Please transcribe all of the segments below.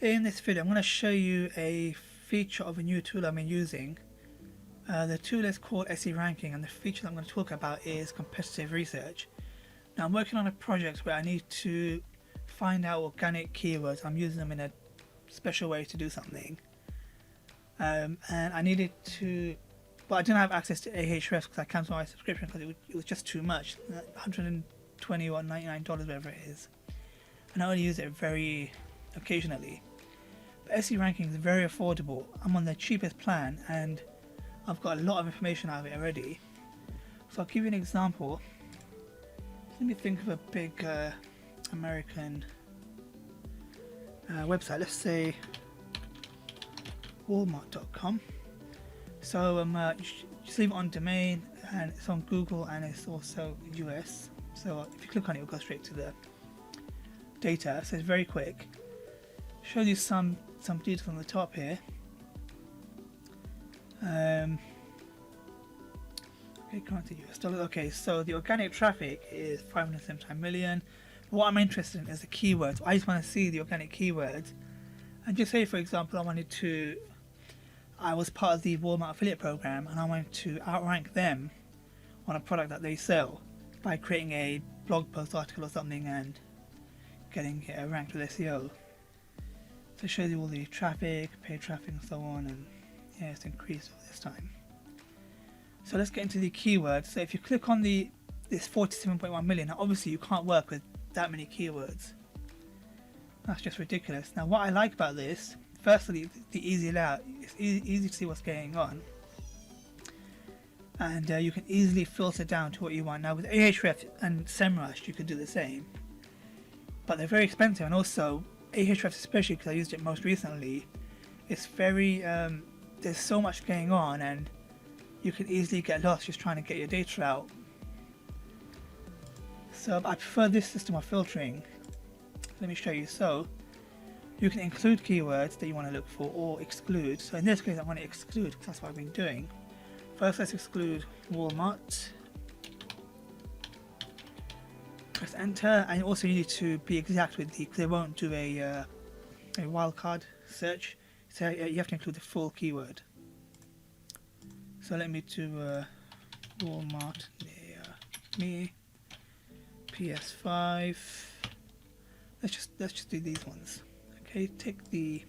In this video I'm going to show you a feature of a new tool I've been using. The tool is called SE Ranking, and the feature that I'm going to talk about is competitive research. Now I'm working on a project where I need to find out organic keywords. I'm using them in a special way to do something, and I needed to, but I didn't have access to AHREFS because I cancelled my subscription because it was just too much, $120 or $99, whatever it is, and I only use it very occasionally. But SE Ranking is very affordable. I'm on the cheapest plan and I've got a lot of information out of it already. So I'll give you an example. Let me think of a big American website. Let's say Walmart.com. So just leave it on domain, and it's on Google and it's also US. So if you click on it, it'll go straight to the data. So it's very quick. Show you some details on the top here. Okay, currently US dollars. Okay, so the organic traffic is 579 million. What I'm interested in is the keywords. I just want to see the organic keywords. And just say, for example, I was part of the Walmart affiliate program and I wanted to outrank them on a product that they sell by creating a blog post article or something and getting it ranked with SEO. So it shows you all the traffic, paid traffic and so on, and yeah, it's increased all this time. So let's get into the keywords. So if you click on this 47.1 million, now obviously you can't work with that many keywords. That's just ridiculous. Now what I like about this, firstly, the easy layout. It's easy to see what's going on, and you can easily filter down to what you want. Now with AHREFS and Semrush you can do the same, but they're very expensive, and also AHREFS, especially because I used it most recently, it's very there's so much going on and you can easily get lost just trying to get your data out. So I prefer this system of filtering. Let me show you. So you can include keywords that you want to look for or exclude. So in this case I want to exclude because that's what I've been doing. First let's exclude Walmart. Press enter, and also you need to be exact with because they won't do a wildcard search. So you have to include the full keyword. So let me do Walmart near me, PS5. Let's just do these ones. Okay, take the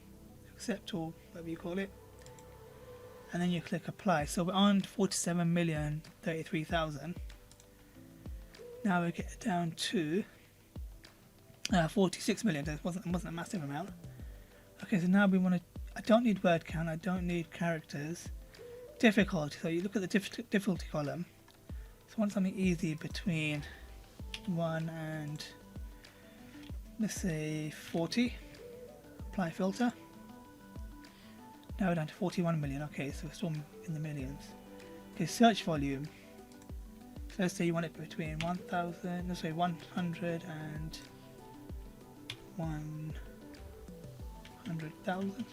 accept or whatever you call it, and then you click apply. So we're on 47,033,000. Now we get down to 46 million. It wasn't a massive amount. Okay, so now we want to. I don't need word count. I don't need characters. Difficulty. So you look at the difficulty column. So I want something easy between 1 and let's say 40. Apply filter. Now we're down to 41 million. Okay, so we're still in the millions. Okay, search volume. So let's say you want it between 1,000. Let's say 100 and 100,000.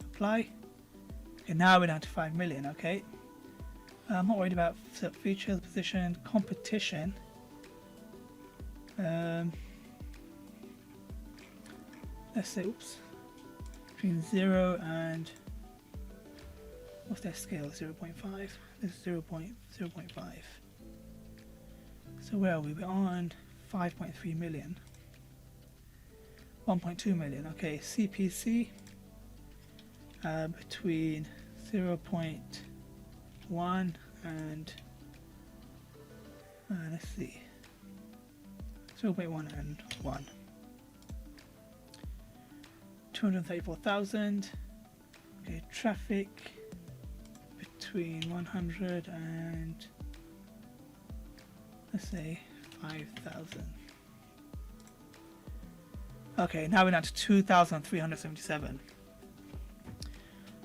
Apply. Okay, now we're down to 5 million. Okay, I'm not worried about Serp Features, position, competition. Let's say, between 0 and what's their scale? 0.5. This is 0.5. So where are we? We're on 5.3 million. 1.2 million. Okay, CPC between 0.1 and let's see, 0.1 and 1. 234,000. Okay, traffic between 100 and let's say 5,000. Okay, now we're down to 2,377.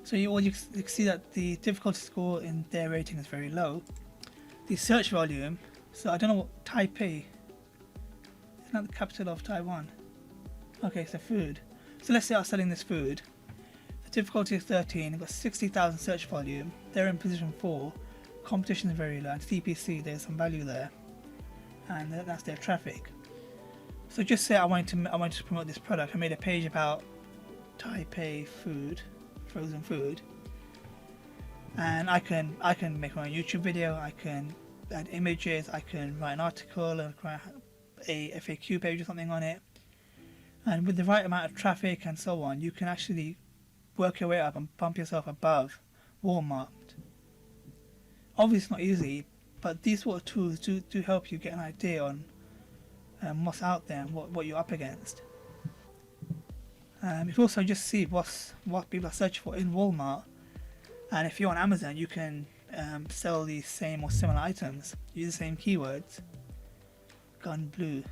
So you see that the difficulty score in their rating is very low. The search volume, so I don't know what Taipei, it's not the capital of Taiwan. Okay, so food. So let's say I'm selling this food. The difficulty is 13, I've got 60,000 search volume. They're in position 4. Competition is very low, and CPC, there's some value there. And that's their traffic. So just say I wanted to promote this product. I made a page about Taipei food, frozen food, and I can make my own YouTube video. I can add images. I can write an article and write a FAQ page or something on it. And with the right amount of traffic and so on, you can actually work your way up and bump yourself above Walmart. Obviously, it's not easy, but these sort of tools do help you get an idea on what's out there and what you're up against. You can also just see what people are searching for in Walmart, and if you're on Amazon, you can sell these same or similar items, use the same keywords. Gun blue.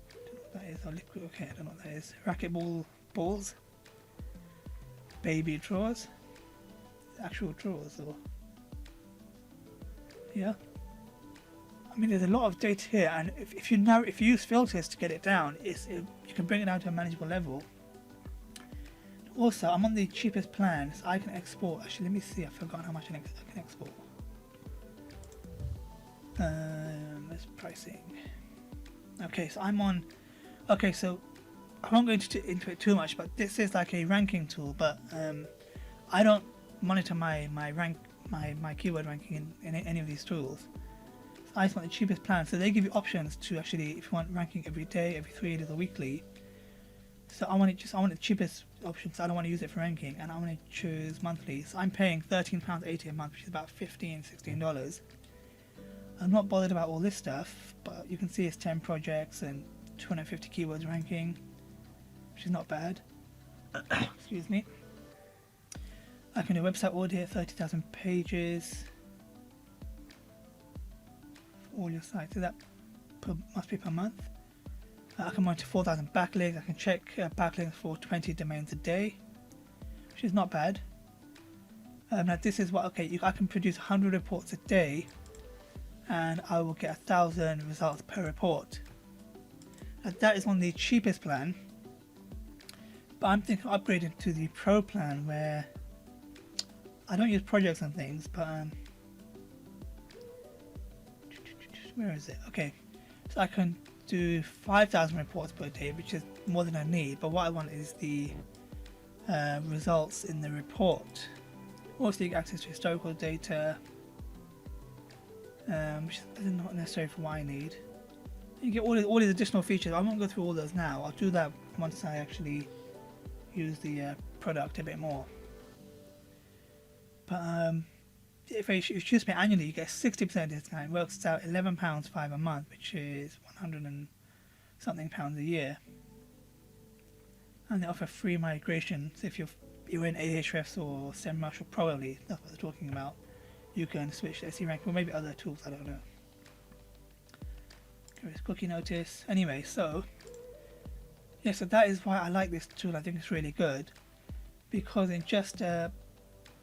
Don't know what that is. Oh, liquid. Okay, I don't know what that is. Racquetball balls. Baby drawers. Actual drawers, or yeah. I mean, there's a lot of data here, and if you use filters to get it down, you can bring it down to a manageable level. Also, I'm on the cheapest plan, so I can export. Actually, let me see. I've forgotten how much I can export. That's pricing. Okay, so I'm on. Okay, so I won't go into it too much, but this is like a ranking tool. But I don't monitor my keyword ranking in any of these tools. I just want the cheapest plan, so they give you options to actually, if you want ranking every day, every 3 days, or weekly. So I want the cheapest option, so I don't want to use it for ranking, and I want to choose monthly. So I'm paying £13.80 a month, which is about $16. I'm not bothered about all this stuff, but you can see it's 10 projects and 250 keywords ranking, which is not bad. Excuse me. I can do website audit, 30,000 pages. All your sites, so that must be per month. I can monitor 4,000 backlinks. I can check backlinks for 20 domains a day, which is not bad. Now this is what, okay, I can produce 100 reports a day, and I will get 1,000 results per report. Now that is on the cheapest plan, but I'm thinking of upgrading to the Pro plan, where I don't use projects and things, but where is it? Okay, so I can do 5,000 reports per day, which is more than I need, but what I want is the results in the report. Also, you get access to historical data, which is not necessary for what I need. You get all these additional features. I won't go through all those now. I'll do that once I actually use the product a bit more. But if you choose to pay annually, you get 60% discount. It works out £11.05 a month, which is 100 and something pounds a year. And they offer free migration. So if you're in AHREFS or Semrush, or probably that's what they're talking about, you can switch to SE rank, or maybe other tools. I don't know. There's cookie notice. Anyway, so yeah, so that is why I like this tool. I think it's really good, because in just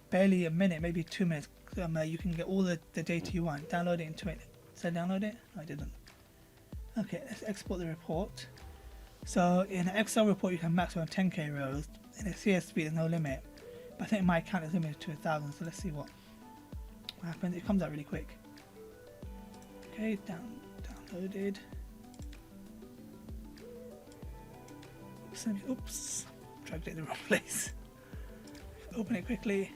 barely a minute, maybe 2 minutes, you can get all the data you want. Download it into it. Did I download it? No, I didn't. Okay, let's export the report. So in an Excel report, you can maximum 10k rows. In a CSV, there's no limit. But I think my account is limited to 1,000. So let's see what happens. It comes out really quick. Okay, downloaded. Oops, dragged it in the wrong place. Open it quickly.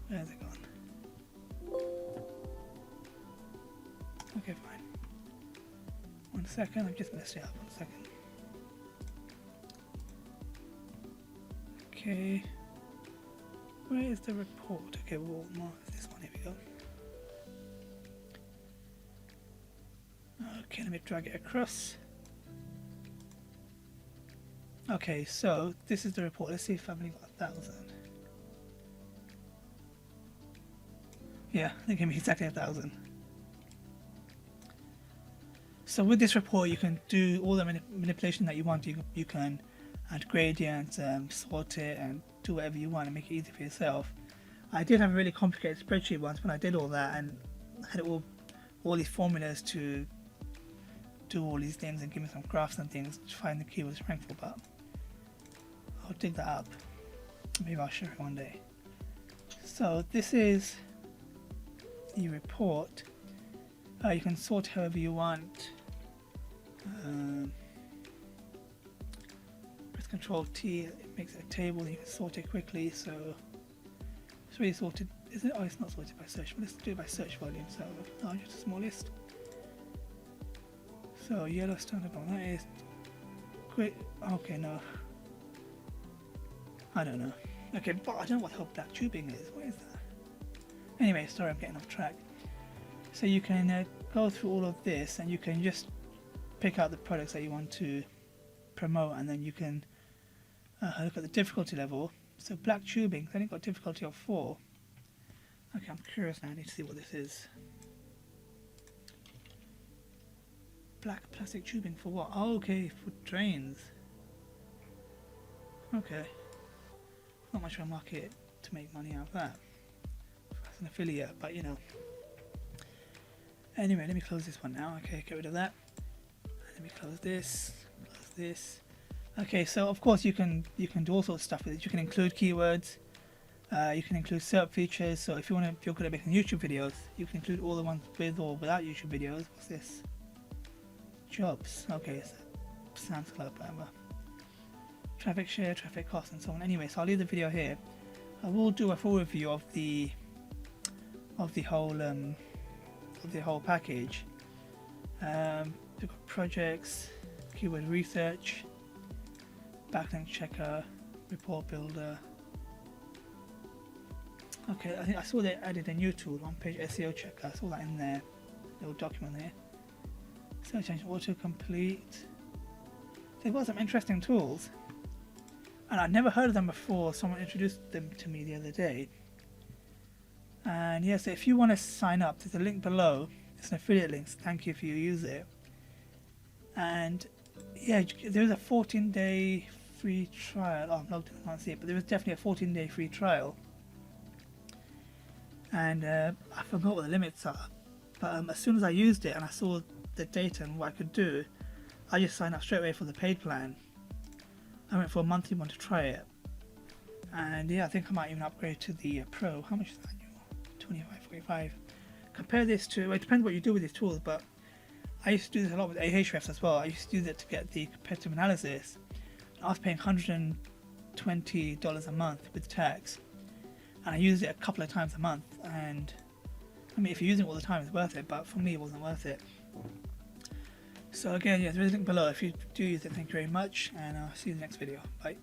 Where's it gone? Okay, fine. 1 second, I've just messed it up. 1 second. Okay. Where is the report? Okay, well, this one, here we go. Okay, let me drag it across. Okay, so this is the report. Let's see if I've only got 1,000. Yeah, they gave me exactly 1,000. So with this report, you can do all the manipulation that you want. You can add gradients, sort it, and do whatever you want and make it easy for yourself. I did have a really complicated spreadsheet once when I did all that, and had all these formulas to do all these things and give me some graphs and things to find the keywords ranked for. But I'll dig that up. Maybe I'll share it one day. So this is the report. You can sort however you want. Press Control T, it makes it a table and you can sort it quickly. So it's really sorted. Is it? Oh, it's not sorted by search. But let's do it by search volume. So largest to smallest. So Yellowstone, that is great. Okay, no. I don't know. Okay, but I don't know what the hell black tubing is. What is that? Anyway, sorry, I'm getting off track. So you can go through all of this and you can just pick out the products that you want to promote, and then you can look at the difficulty level. So black tubing, it's only got difficulty of 4. Okay, I'm curious now, I need to see what this is. Black plastic tubing for what? Oh, okay, for drains. Okay. Not much of a market to make money out of that as an affiliate, but you know. Anyway, let me close this one now. Okay, get rid of that. Let me close this. Close this. Okay, so of course you can do all sorts of stuff with it. You can include keywords. You can include Serp features. So if you're good at making YouTube videos, you can include all the ones with or without YouTube videos. What's this? Jobs. Okay, so sounds clever. Traffic share, traffic cost, and so on. Anyway, so I'll leave the video here. I will do a full review of the whole package. We've got projects, keyword research, backlink checker, report builder. Okay, I think I saw they added a new tool, on-page SEO checker. I saw that in there, little document there. Search engine autocomplete. They've got some interesting tools, and I'd never heard of them before. Someone introduced them to me the other day. And yes, if you want to sign up, there's a link below. It's an affiliate link. So thank you if you use it. And yeah, there's a 14-day free trial. Oh, I'm logged in, I can't see it, but there was definitely a 14-day free trial. And I forgot what the limits are. But as soon as I used it and I saw the data and what I could do, I just signed up straight away for the paid plan. I went for a monthly one to try it. And yeah, I think I might even upgrade to the Pro. How much is that annual? $25.45. Compare this to, well, it depends what you do with these tools, but I used to do this a lot with AHREFS as well. I used to use it to get the competitive analysis. I was paying $120 a month with tax, and I used it a couple of times a month. And I mean, if you're using it all the time, it's worth it, but for me, it wasn't worth it. So again, yeah, there's a link below if you do use it. Thank you very much, and I'll see you in the next video. Bye.